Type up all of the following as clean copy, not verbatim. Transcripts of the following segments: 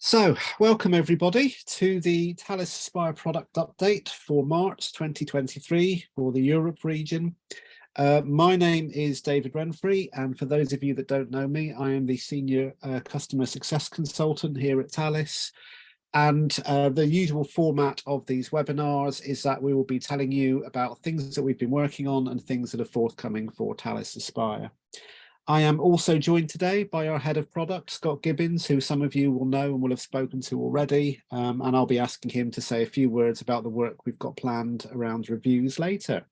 So, welcome everybody to the Talis Aspire product update for March 2023 for the Europe region. My name is David Renfrey, and for those of you that don't know me, I am the Senior Customer Success Consultant here at Talis. And the usual format of these webinars is that we will be telling you about things that we've been working on and things that are forthcoming for Talis Aspire. I am also joined today by our head of product, Scott Gibbons, who some of you will know and will have spoken to already. And I'll be asking him to say a few words about the work we've got planned around reviews later.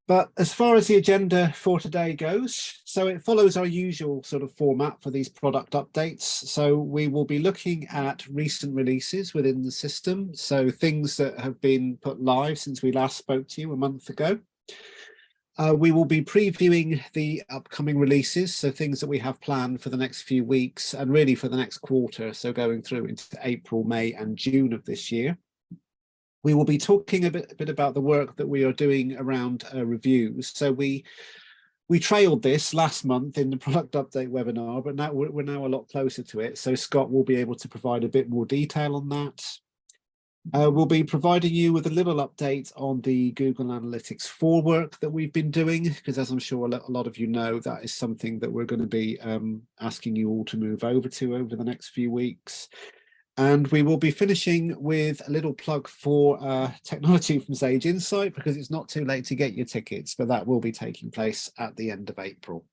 But as far as the agenda for today goes, so it follows our usual sort of format for these product updates. So we will be looking at recent releases within the system. So things that have been put live since we last spoke to you a month ago. We will be previewing the upcoming releases, so things that we have planned for the next few weeks and really for the next quarter, so going through into April, May and June of this year. We will be talking a bit about the work that we are doing around reviews. So we trailed this last month in the product update webinar, but now we're now a lot closer to it. So Scott will be able to provide a bit more detail on that. We'll be providing you with a little update on the Google Analytics 4 work that we've been doing, because as I'm sure a lot of you know, that is something that we're going to be asking you all to move over to over the next few weeks. And we will be finishing with a little plug for technology from Sage Insight, because it's not too late to get your tickets, but that will be taking place at the end of April.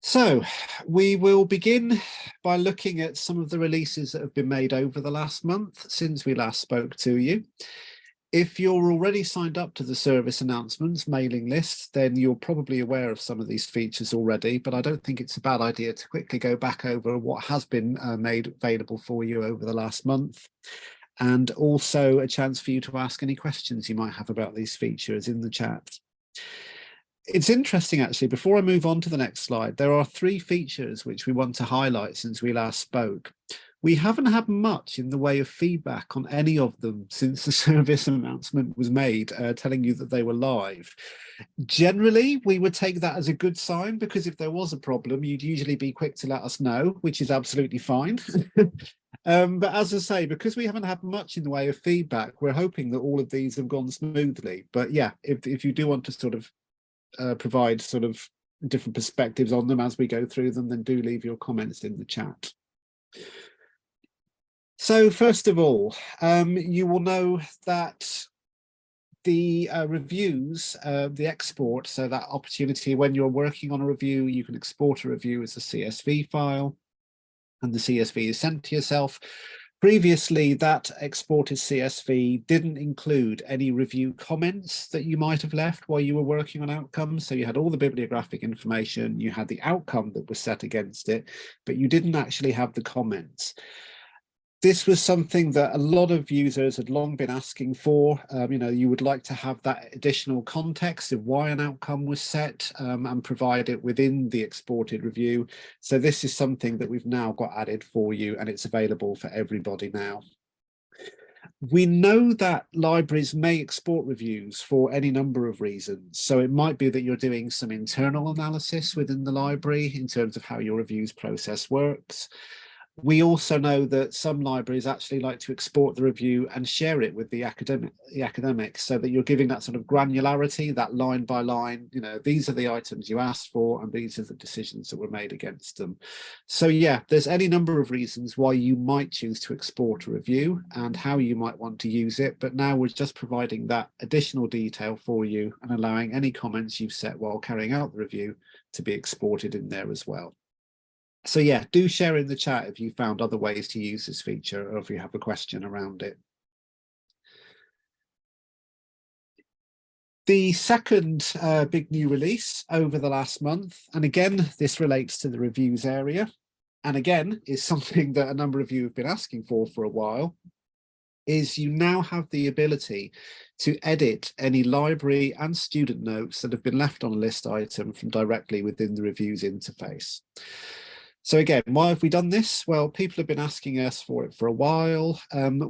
So we will begin by looking at some of the releases that have been made over the last month since we last spoke to you. If you're already signed up to the service announcements mailing list, then you're probably aware of some of these features already, but I don't think it's a bad idea to quickly go back over what has been made available for you over the last month. And also a chance for you to ask any questions you might have about these features in the chat. It's interesting, actually, before I move on to the next slide, there are 3 features which we want to highlight since we last spoke. We haven't had much in the way of feedback on any of them since the service announcement was made, telling you that they were live. Generally, we would take that as a good sign, because if there was a problem, you'd usually be quick to let us know, which is absolutely fine. But as I say, because we haven't had much in the way of feedback, we're hoping that all of these have gone smoothly. But yeah, if you do want to sort of provide sort of different perspectives on them as we go through them, then do leave your comments in the chat. So first of all, you will know that the reviews, the export, so that opportunity when you're working on a review, you can export a review as a CSV file, and the CSV is sent to yourself. Previously, that exported CSV didn't include any review comments that you might have left while you were working on outcomes. So you had all the bibliographic information, you had the outcome that was set against it, but you didn't actually have the comments. This was something that a lot of users had long been asking for. You know, you would like to have that additional context of why an outcome was set and provide it within the exported review. So this is something that we've now got added for you, and it's available for everybody now. We know that libraries may export reviews for any number of reasons. So it might be that you're doing some internal analysis within the library in terms of how your reviews process works. We also know that some libraries actually like to export the review and share it with the academics, so that you're giving that sort of granularity, that line by line, you know, these are the items you asked for and these are the decisions that were made against them. So yeah, there's any number of reasons why you might choose to export a review and how you might want to use it, but now we're just providing that additional detail for you and allowing any comments you've set while carrying out the review to be exported in there as well. So yeah, do share in the chat if you found other ways to use this feature or if you have a question around it. The second big new release over the last month, and again, this relates to the reviews area, and again, is something that a number of you have been asking for a while, is you now have the ability to edit any library and student notes that have been left on a list item from directly within the reviews interface. So again, why have we done this? Well, people have been asking us for it for a while.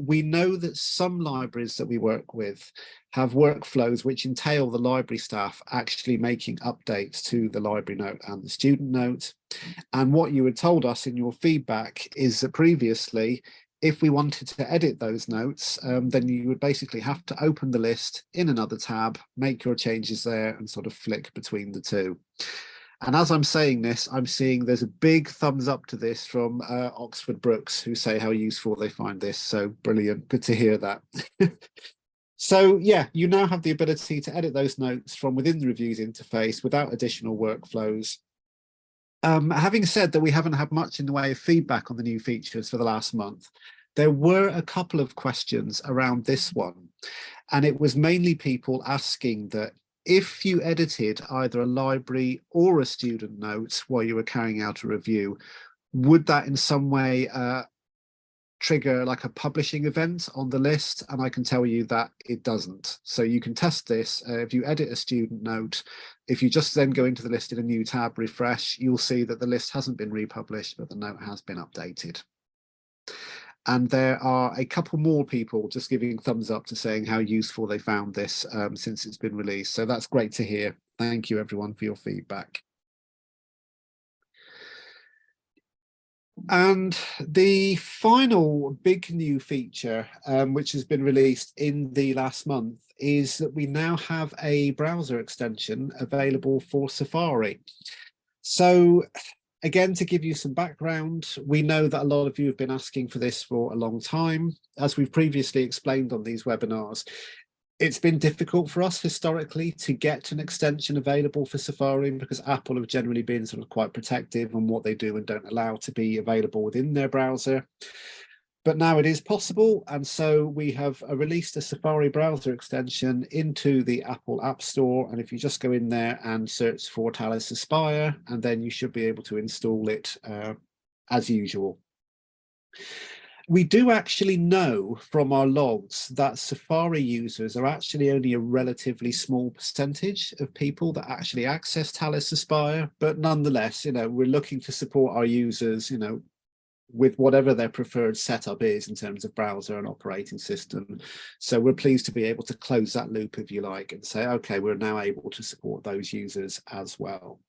We know that some libraries that we work with have workflows which entail the library staff actually making updates to the library note and the student note. And what you had told us in your feedback is that previously, if we wanted to edit those notes, then you would basically have to open the list in another tab, make your changes there and sort of flick between the two. And as I'm saying this, I'm seeing there's a big thumbs up to this from Oxford Brooks, who say how useful they find this. So brilliant. Good to hear that. So yeah, you now have the ability to edit those notes from within the reviews interface without additional workflows. Having said that, we haven't had much in the way of feedback on the new features for the last month. There were a couple of questions around this one, and it was mainly people asking that if you edited either a library or a student note while you were carrying out a review, would that in some way trigger like a publishing event on the list? And I can tell you that it doesn't. So you can test this. If you edit a student note, if you just then go into the list in a new tab, refresh, you'll see that the list hasn't been republished, but the note has been updated. And there are a couple more people just giving thumbs up to saying how useful they found this since it's been released. So that's great to hear. Thank you everyone for your feedback. And the final big new feature, which has been released in the last month, is that we now have a browser extension available for Safari. So again, to give you some background, we know that a lot of you have been asking for this for a long time. As we've previously explained on these webinars, it's been difficult for us historically to get an extension available for Safari because Apple have generally been sort of quite protective on what they do and don't allow to be available within their browser. But now it is possible, and so we have released a Safari browser extension into the Apple App Store, and if you just go in there and search for Talis Aspire, and then you should be able to install it as usual. We do actually know from our logs that Safari users are actually only a relatively small percentage of people that actually access Talis Aspire, but nonetheless, we're looking to support our users, with whatever their preferred setup is in terms of browser and operating system. So we're pleased to be able to close that loop, if you like, and say, okay, we're now able to support those users as well.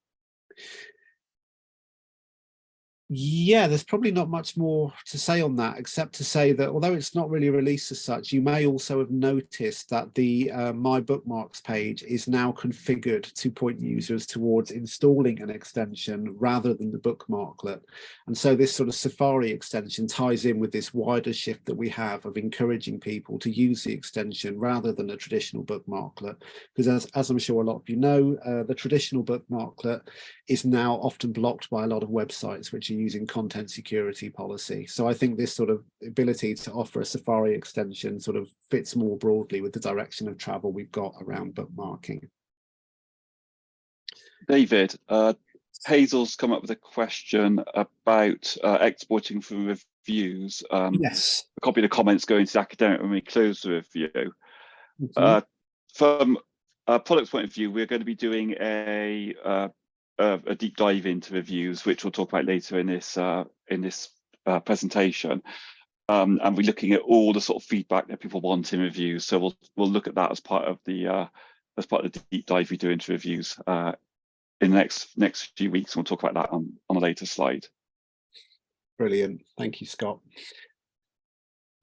Yeah, there's probably not much more to say on that, except to say that although it's not really released as such, you may also have noticed that the My Bookmarks page is now configured to point users towards installing an extension rather than the bookmarklet. And so this sort of Safari extension ties in with this wider shift that we have of encouraging people to use the extension rather than a traditional bookmarklet. Because as I'm sure a lot of you know, the traditional bookmarklet is now often blocked by a lot of websites which are using content security policy. So I think this sort of ability to offer a Safari extension sort of fits more broadly with the direction of travel we've got around bookmarking. David, Hazel's come up with a question about exporting for reviews. Yes. A copy of the comments going to the academic when we close the review. Mm-hmm. From a product's point of view, we're going to be doing a deep dive into reviews, which we'll talk about later in this presentation. And we're looking at all the sort of feedback that people want in reviews. So we'll look at that as part of the deep dive we do into reviews in the next few weeks. And we'll talk about that on a later slide. Brilliant. Thank you, Scott.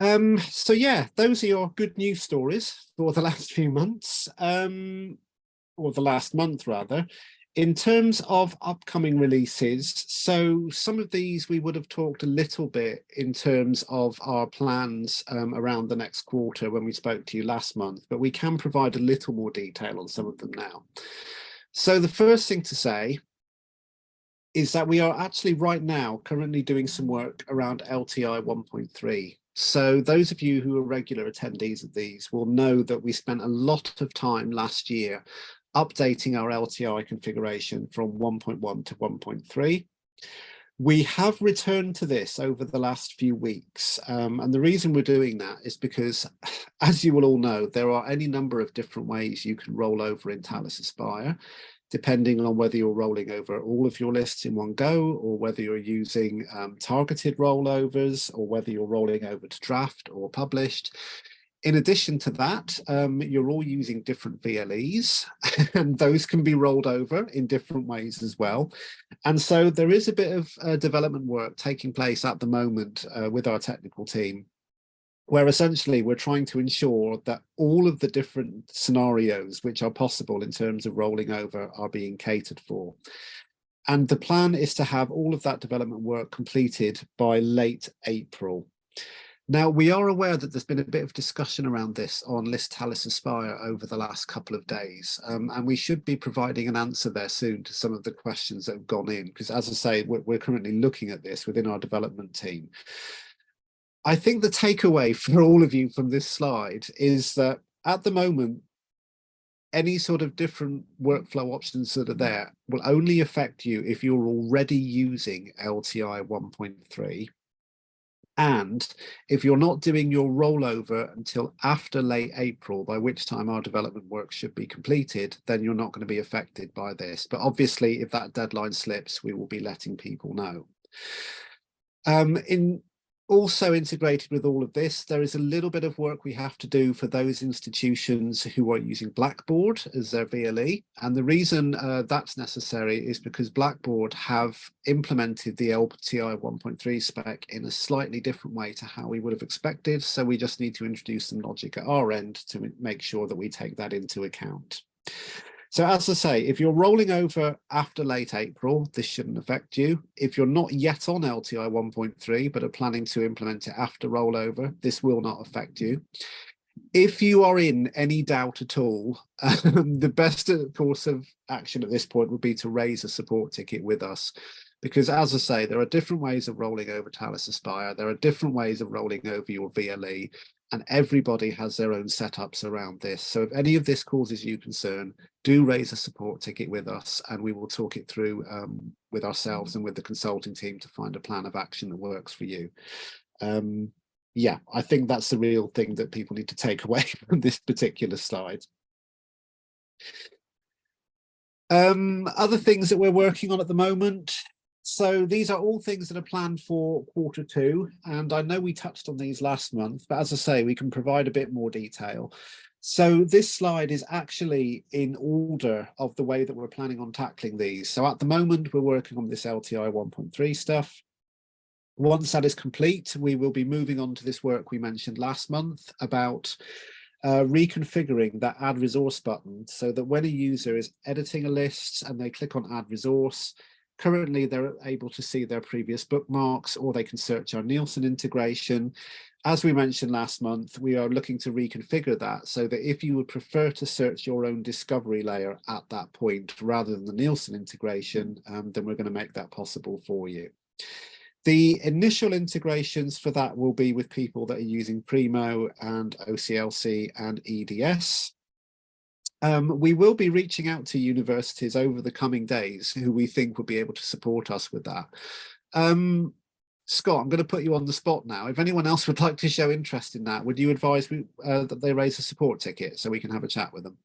So yeah, those are your good news stories for the last few months, or the last month rather. In terms of upcoming releases, so some of these we would have talked a little bit in terms of our plans around the next quarter when we spoke to you last month, but we can provide a little more detail on some of them now. So the first thing to say is that we are actually right now currently doing some work around LTI 1.3. So those of you who are regular attendees of these will know that we spent a lot of time last year updating our LTI configuration from 1.1 to 1.3. We have returned to this over the last few weeks. And the reason we're doing that is because, as you will all know, there are any number of different ways you can roll over in Talis Aspire. depending on whether you're rolling over all of your lists in one go, or whether you're using targeted rollovers, or whether you're rolling over to draft or published. In addition to that, you're all using different VLEs, and those can be rolled over in different ways as well. And so there is a bit of development work taking place at the moment with our technical team, where essentially we're trying to ensure that all of the different scenarios which are possible in terms of rolling over are being catered for. And the plan is to have all of that development work completed by late April. Now, we are aware that there's been a bit of discussion around this on List Talis Aspire over the last couple of days, and we should be providing an answer there soon to some of the questions that have gone in, because as I say, we're currently looking at this within our development team. I think the takeaway for all of you from this slide is that at the moment, any sort of different workflow options that are there will only affect you if you're already using LTI 1.3. And if you're not doing your rollover until after late April, by which time our development work should be completed, then you're not going to be affected by this. But obviously, if that deadline slips, we will be letting people know. Also integrated with all of this, there is a little bit of work we have to do for those institutions who are using Blackboard as their VLE. And the reason that's necessary is because Blackboard have implemented the LTI 1.3 spec in a slightly different way to how we would have expected. So we just need to introduce some logic at our end to make sure that we take that into account. So as I say, if you're rolling over after late April, this shouldn't affect you. If you're not yet on LTI 1.3, but are planning to implement it after rollover, this will not affect you. If you are in any doubt at all, the best course of action at this point would be to raise a support ticket with us. Because as I say, there are different ways of rolling over Talis Aspire. There are different ways of rolling over your VLE. And everybody has their own setups around this. So if any of this causes you concern, do raise a support ticket with us, and we will talk it through with ourselves and with the consulting team to find a plan of action that works for you. Yeah, I think that's the real thing that people need to take away from this particular slide. Other things that we're working on at the moment. So these are all things that are planned for Q2, and I know we touched on these last month, but as I say, we can provide a bit more detail. So this slide is actually in order of the way that we're planning on tackling these. So at the moment, we're working on this LTI 1.3 stuff. Once that is complete, we will be moving on to this work we mentioned last month about reconfiguring that add resource button so that when a user is editing a list and they click on add resource, currently they're able to see their previous bookmarks, or they can search our Nielsen integration. As we mentioned last month, we are looking to reconfigure that so that if you would prefer to search your own discovery layer at that point rather than the Nielsen integration, then we're going to make that possible for you. The initial integrations for that will be with people that are using Primo and OCLC and EDS. We will be reaching out to universities over the coming days who we think will be able to support us with that. Scott, I'm going to put you on the spot now. If anyone else would like to show interest in that, would you advise that they raise a support ticket so we can have a chat with them?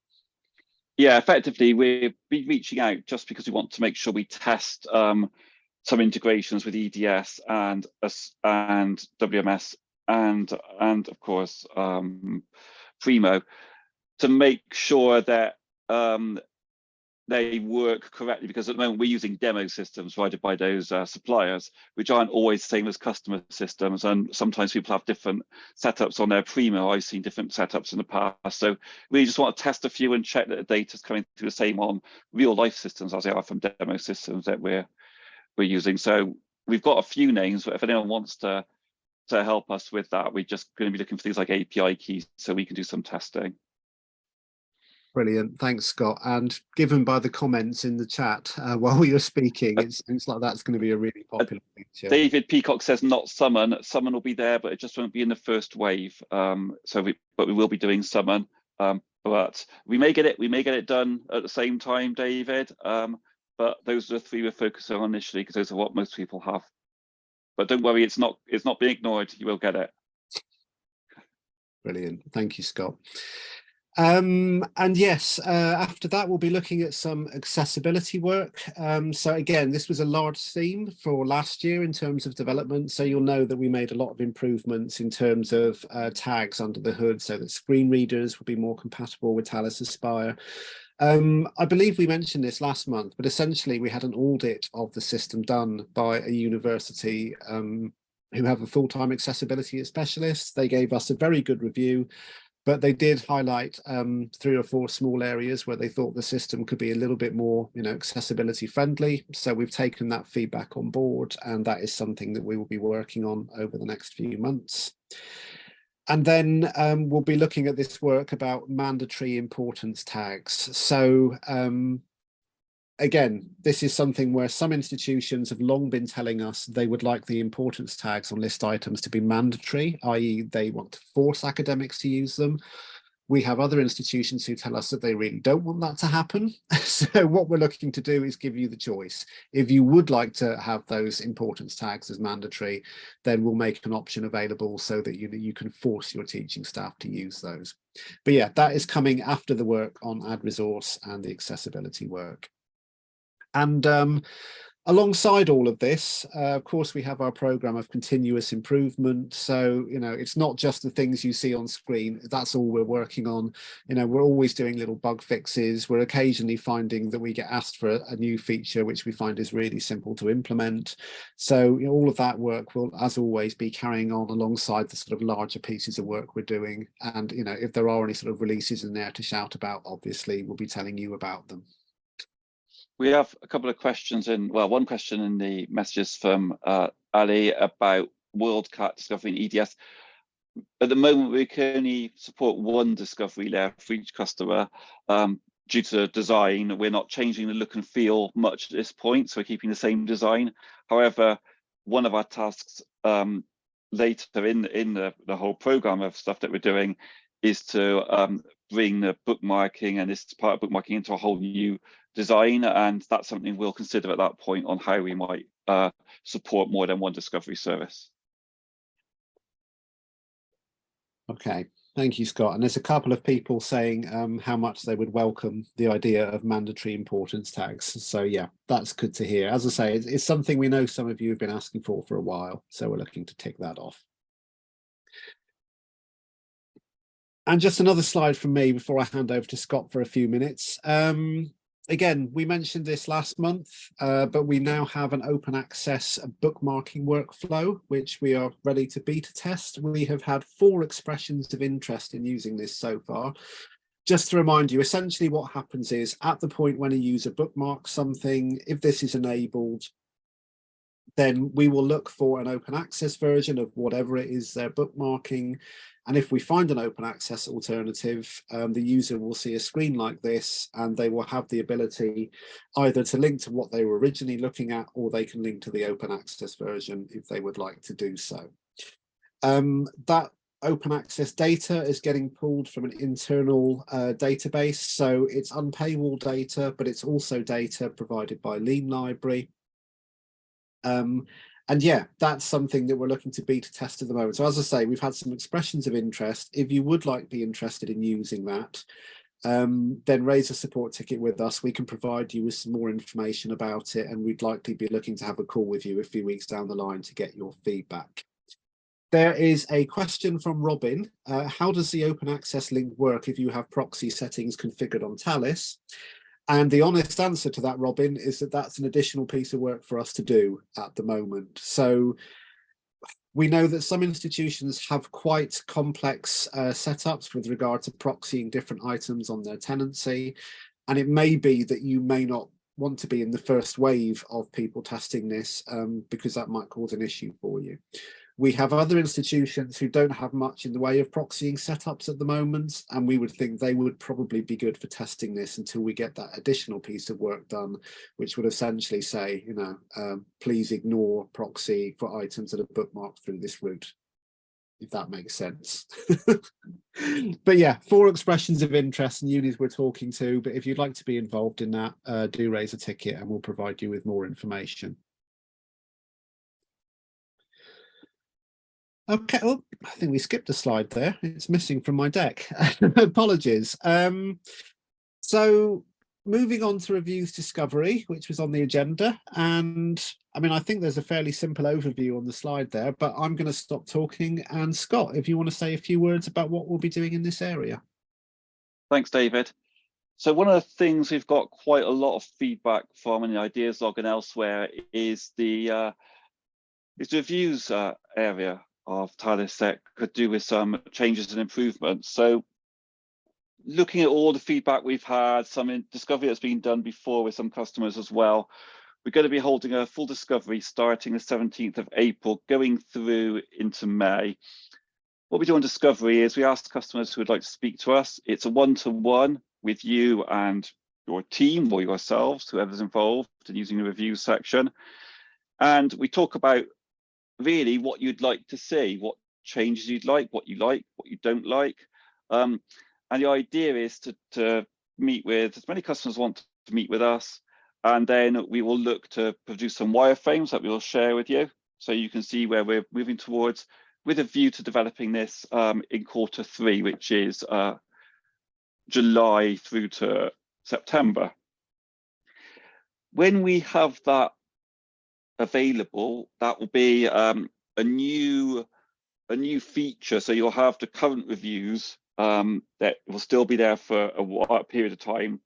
Yeah, effectively, we'll be reaching out just because we want to make sure we test some integrations with EDS and WMS and of course Primo, to make sure that they work correctly, because at the moment we're using demo systems provided by those suppliers, which aren't always the same as customer systems, and sometimes people have different setups on their Primo. I've seen different setups in the past, so we just want to test a few and check that the data is coming through the same on real life systems as they are from demo systems that we're using. So we've got a few names, but if anyone wants to help us with that, we're just going to be looking for things like API keys so we can do some testing. Brilliant, thanks, Scott. And given by the comments in the chat while we were speaking, it seems like that's going to be a really popular feature. David Peacock says not summon. Summon will be there, but it just won't be in the first wave. But we will be doing summon. But we may get it done at the same time, David. But those are the three we're focusing on initially, because those are what most people have. But don't worry, it's not being ignored. You will get it. Brilliant, thank you, Scott. And yes, after that, we'll be looking at some accessibility work. So again, this was a large theme for last year in terms of development. So you'll know that we made a lot of improvements in terms of tags under the hood so that screen readers will be more compatible with Talis Aspire. I believe we mentioned this last month, but essentially we had an audit of the system done by a university who have a full-time accessibility specialist. They gave us a very good review, but they did highlight 3 or 4 small areas where they thought the system could be a little bit more, accessibility friendly. So we've taken that feedback on board, and that is something that we will be working on over the next few months. And then we'll be looking at this work about mandatory importance tags. So again, this is something where some institutions have long been telling us they would like the importance tags on list items to be mandatory, i.e. they want to force academics to use them. We have other institutions who tell us that they really don't want that to happen. So what we're looking to do is give you the choice. If you would like to have those importance tags as mandatory, then we'll make an option available so that you can force your teaching staff to use those. But yeah, that is coming after the work on ad resource and the accessibility work. And alongside all of this, of course, we have our program of continuous improvement. So, it's not just the things you see on screen. That's all we're working on. We're always doing little bug fixes. We're occasionally finding that we get asked for a new feature, which we find is really simple to implement. So all of that work will, as always, be carrying on alongside the sort of larger pieces of work we're doing. And, if there are any sort of releases in there to shout about, obviously, we'll be telling you about them. We have a couple of questions one question in the messages from Ali about WorldCat discovery in EDS. At the moment, we can only support one discovery layer for each customer. Due to design, we're not changing the look and feel much at this point, so we're keeping the same design. However, one of our tasks later in the whole program of stuff that we're doing is to bring the bookmarking and this part of bookmarking into a whole new design, and that's something we'll consider at that point on how we might support more than one discovery service. Okay, thank you, Scott. And there's a couple of people saying how much they would welcome the idea of mandatory importance tags. So yeah, that's good to hear. As I say, it's something we know some of you have been asking for a while, so we're looking to tick that off. And just another slide from me before I hand over to Scott for a few minutes. Again, we mentioned this last month, but we now have an open access bookmarking workflow, which we are ready to beta test. We have had 4 expressions of interest in using this so far. Just to remind you, essentially what happens is at the point when a user bookmarks something, if this is enabled, then we will look for an open access version of whatever it is they're bookmarking. And if we find an open access alternative, the user will see a screen like this, and they will have the ability either to link to what they were originally looking at, or they can link to the open access version if they would like to do so. That open access data is getting pulled from an internal database. So it's unpaywall data, but it's also data provided by Lean Library. And yeah, that's something that we're looking to beta test at the moment. So as I say, we've had some expressions of interest. If you would like to be interested in using that, then raise a support ticket with us. We can provide you with some more information about it, and we'd likely be looking to have a call with you a few weeks down the line to get your feedback. There is a question from Robin. How does the open access link work if you have proxy settings configured on Talis? And the honest answer to that, Robin, is that that's an additional piece of work for us to do at the moment. So we know that some institutions have quite complex setups with regard to proxying different items on their tenancy. And it may be that you may not want to be in the first wave of people testing this because that might cause an issue for you. We have other institutions who don't have much in the way of proxying setups at the moment, and we would think they would probably be good for testing this until we get that additional piece of work done, which would essentially say, please ignore proxy for items that are bookmarked through this route, if that makes sense. But yeah, 4 expressions of interest and unis we're talking to, but if you'd like to be involved in that, do raise a ticket and we'll provide you with more information. Okay, oh, I think we skipped a slide there. It's missing from my deck. Apologies. So moving on to reviews discovery, which was on the agenda. And I mean, I think there's a fairly simple overview on the slide there, but I'm going to stop talking. And Scott, if you want to say a few words about what we'll be doing in this area. Thanks, David. So one of the things we've got quite a lot of feedback from in the ideas log and elsewhere is the reviews area of Talis that could do with some changes and improvements. So looking at all the feedback we've had, some discovery that's been done before with some customers as well, we're going to be holding a full discovery starting the 17th of April, going through into May. What we do on discovery is we ask customers who would like to speak to us. It's a one-to-one with you and your team or yourselves, whoever's involved in using the review section. And we talk about really what you'd like to see, what changes you'd like, what you don't like. And the idea is to meet with as many customers want to meet with us. And then we will look to produce some wireframes that we will share with you, so you can see where we're moving towards, with a view to developing this in Q3, which is July through to September. When we have that available, that will be a new feature. So you'll have the current reviews that will still be there for a period of time,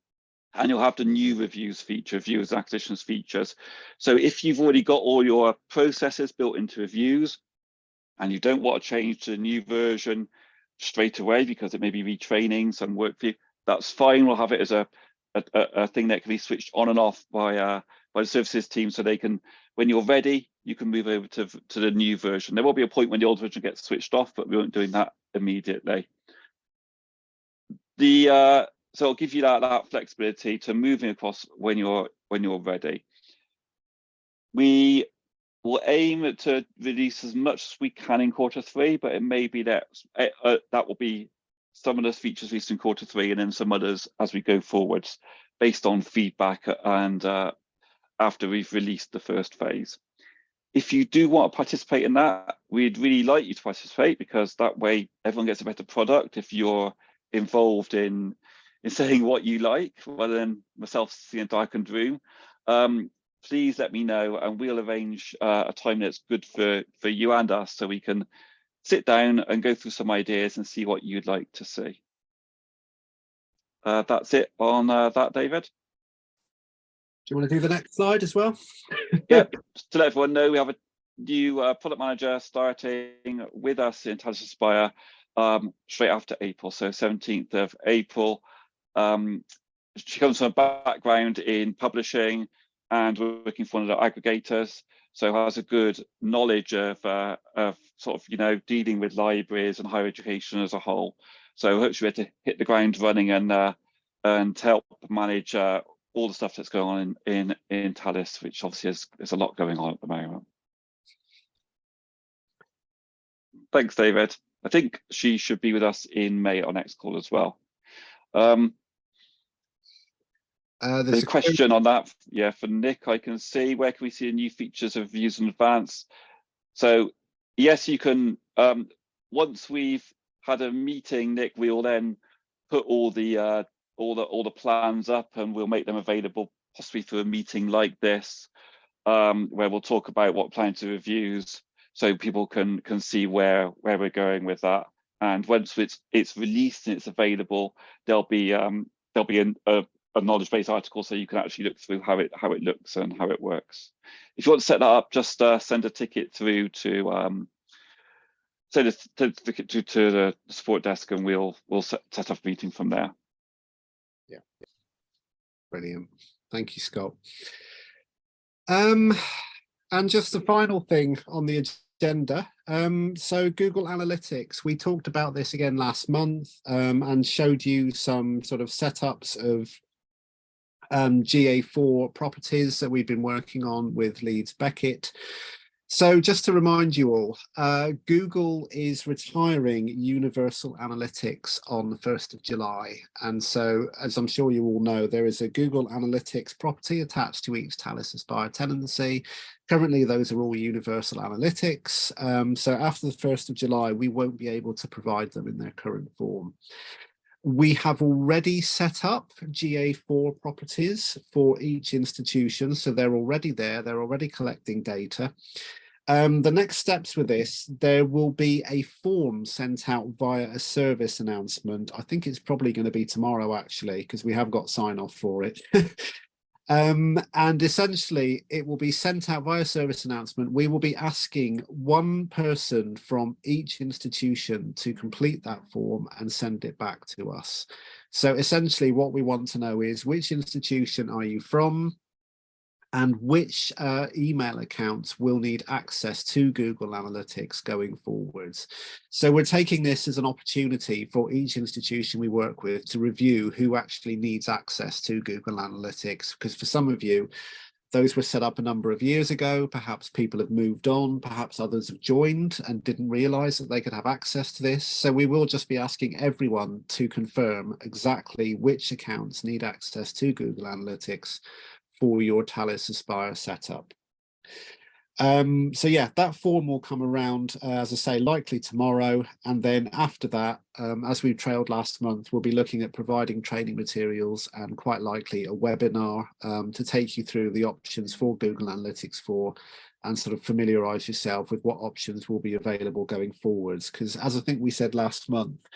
and you'll have the new reviews feature, viewers and acquisitions features. So if you've already got all your processes built into reviews and you don't want to change to the new version straight away because it may be retraining some work for you, that's fine. We'll have it as a thing that can be switched on and off by the services team, so they can, when you're ready, you can move over to the new version. There will be a point when the old version gets switched off, but we won't doing that immediately. So it'll give you that flexibility to moving across when you're ready. We will aim to release as much as we can in Q3, but it may be that that will be some of those features released in Q3 and then some others as we go forwards, based on feedback and after we've released the first phase. If you do want to participate in that, we'd really like you to participate, because that way everyone gets a better product if you're involved in saying what you like, rather than myself sitting in a darkened room. Please let me know and we'll arrange a time that's good for you and us, so we can sit down and go through some ideas and see what you'd like to see. That's it on that, David. Do you want to do the next slide as well? Yeah, just to let everyone know, we have a new product manager starting with us in Talis Aspire straight after April, so 17th of April. She comes from a background in publishing and working for one of the aggregators, so has a good knowledge of sort of, you know, dealing with libraries and higher education as a whole. So hopefully we're to hit the ground running and help manage all the stuff that's going on in Talis, which obviously is a lot going on at the moment. Thanks, David. I think she should be with us in May at our next call as well. There's a question on that, yeah, for Nick. I can see, where can we see the new features of reviews in advance? So yes, you can. Once we've had a meeting, Nick, we'll then put all the plans up, and we'll make them available possibly through a meeting like this, where we'll talk about what plan to reviews, so people can see where we're going with that. And once it's released and it's available, there'll be a knowledge base article, so you can actually look through how it looks and how it works. If you want to set that up, just send a ticket through to the support desk, and we'll set up a meeting from there. Yeah, brilliant. Thank you, Scott. And just the final thing on the agenda. So Google Analytics, we talked about this again last month and showed you some sort of setups of GA4 properties that we've been working on with Leeds Beckett. So just to remind you all, Google is retiring Universal Analytics on the 1st of July. And so, as I'm sure you all know, there is a Google Analytics property attached to each Talis Aspire tenancy. Currently, those are all Universal Analytics. So after the 1st of July, we won't be able to provide them in their current form. We have already set up GA4 properties for each institution. So they're already there, they're already collecting data. The next steps with this, there will be a form sent out via a service announcement. I think it's probably going to be tomorrow, actually, because we have got sign off for it. And essentially, it will be sent out via service announcement. We will be asking one person from each institution to complete that form and send it back to us. So essentially, what we want to know is which institution are you from? And which email accounts will need access to Google Analytics going forwards. So we're taking this as an opportunity for each institution we work with to review who actually needs access to Google Analytics, because for some of you, those were set up a number of years ago. Perhaps people have moved on, perhaps others have joined and didn't realize that they could have access to this. So we will just be asking everyone to confirm exactly which accounts need access to Google Analytics for your Talis Aspire setup. So yeah, that form will come around, as I say, likely tomorrow. And then after that, as we trailed last month, we'll be looking at providing training materials and quite likely a webinar to take you through the options for Google Analytics 4 and sort of familiarize yourself with what options will be available going forwards. Because as I think we said last month,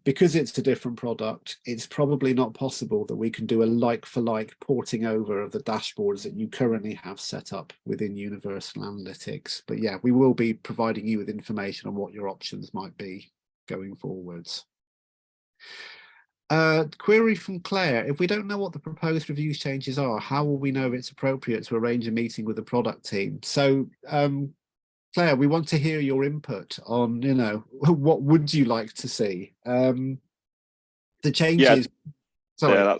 because it's a different product, it's probably not possible that we can do a like-for-like porting over of the dashboards that you currently have set up within Universal Analytics. But yeah, we will be providing you with information on what your options might be going forwards. Query from Claire: if we don't know what the proposed review changes are, how will we know it's appropriate to arrange a meeting with the product team? So Claire, we want to hear your input on, you know, what would you like to see? The changes. Yeah, Sorry.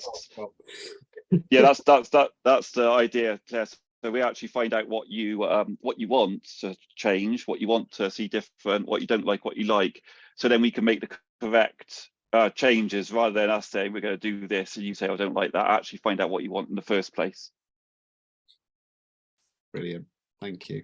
that's the idea, Claire. So we actually find out what you want to change, what you want to see different, what you don't like, what you like. So then we can make the correct changes rather than us saying we're going to do this and you say I don't like that. Actually find out what you want in the first place. Brilliant, thank you.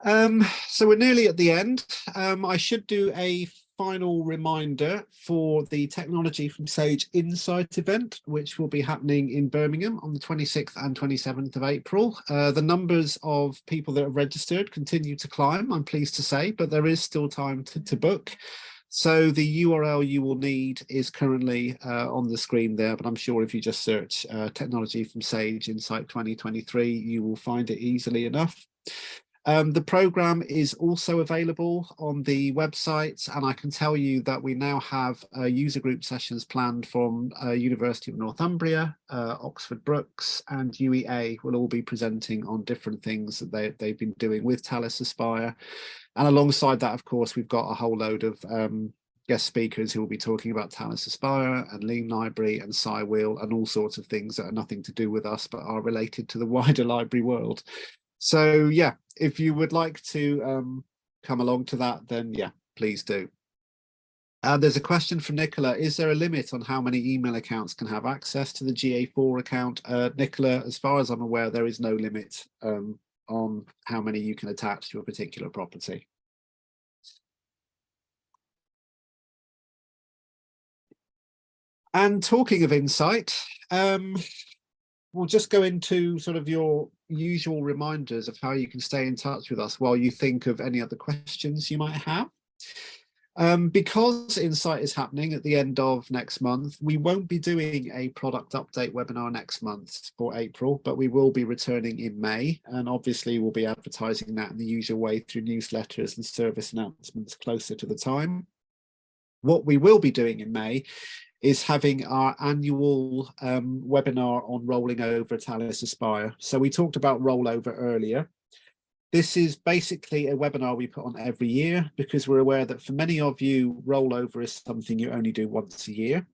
So we're nearly at the end. I should do a final reminder for the Technology from Sage Insight event, which will be happening in Birmingham on the 26th and 27th of April. The numbers of people that are registered continue to climb, I'm pleased to say, but there is still time to book. So the URL you will need is currently on the screen there, but I'm sure if you just search Technology from Sage Insight 2023, you will find it easily enough. The programme is also available on the website, and I can tell you that we now have user group sessions planned from University of Northumbria, Oxford Brookes and UEA will all be presenting on different things that they've been doing with Talis Aspire. And alongside that, of course, we've got a whole load of guest speakers who will be talking about Talis Aspire and Lean Library and SciWheel and all sorts of things that are nothing to do with us but are related to the wider library world. So yeah, if you would like to come along to that, then yeah, please do. There's a question from Nicola: is there a limit on how many email accounts can have access to the GA4 account? Nicola, as far as I'm aware, there is no limit on how many you can attach to a particular property. And talking of Insight, we'll just go into sort of your usual reminders of how you can stay in touch with us while you think of any other questions you might have. Because Insight is happening at the end of next month, we won't be doing a product update webinar next month for April, but we will be returning in May. And obviously we'll be advertising that in the usual way through newsletters and service announcements closer to the time. What we will be doing in May is having our annual webinar on rolling over Talis Aspire. So we talked about rollover earlier. This is basically a webinar we put on every year because we're aware that for many of you, rollover is something you only do once a year.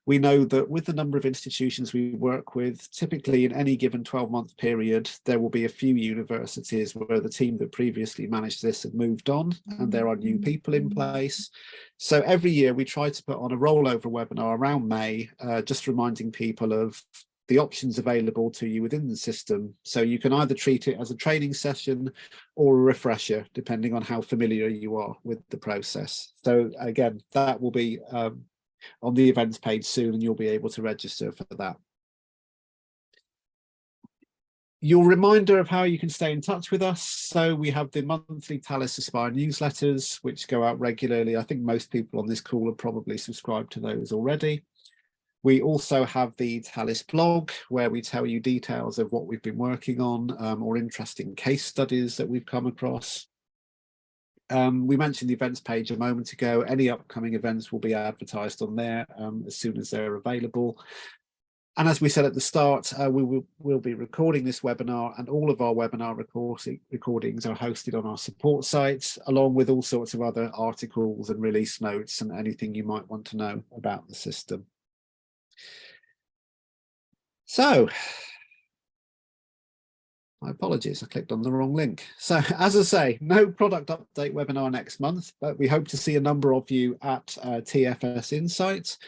We know that with the number of institutions we work with, typically in any given 12-month period, there will be a few universities where the team that previously managed this have moved on and there are new people in place. So every year we try to put on a rollover webinar around May, just reminding people of the options available to you within the system. So you can either treat it as a training session or a refresher, depending on how familiar you are with the process. So again, that will be on the events page soon, and you'll be able to register for that. Your reminder of how you can stay in touch with us. So we have the monthly Talis Aspire newsletters, which go out regularly. I think most people on this call have probably subscribed to those already. We also have the Talis blog, where we tell you details of what we've been working on, or interesting case studies that we've come across. We mentioned the events page a moment ago. Any upcoming events will be advertised on there as soon as they're available. And as we said at the start, we'll be recording this webinar, and all of our webinar recordings are hosted on our support sites, along with all sorts of other articles and release notes and anything you might want to know about the system. So, my apologies, I clicked on the wrong link. So as I say, no product update webinar next month, but we hope to see a number of you at TFS Insights.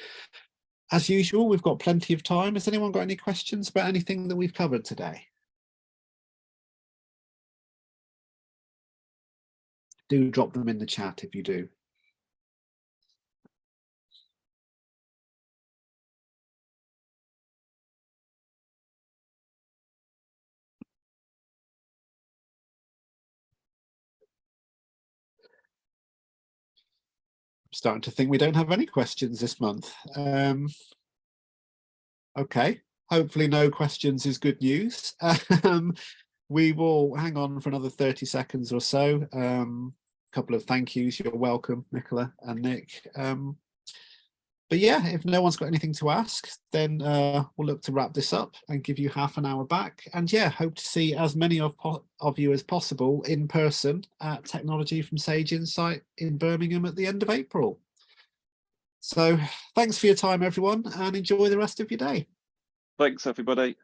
As usual, we've got plenty of time. Has anyone got any questions about anything that we've covered today? Do drop them in the chat if you do. Starting to think we don't have any questions this month. Okay, hopefully no questions is good news. We will hang on for another 30 seconds or so. A couple of thank yous. You're welcome, Nicola and Nick. But yeah, if no one's got anything to ask, then we'll look to wrap this up and give you half an hour back. And yeah, hope to see as many of you as possible in person at Technology from Sage Insight in Birmingham at the end of April. So thanks for your time, everyone, and enjoy the rest of your day. Thanks, everybody.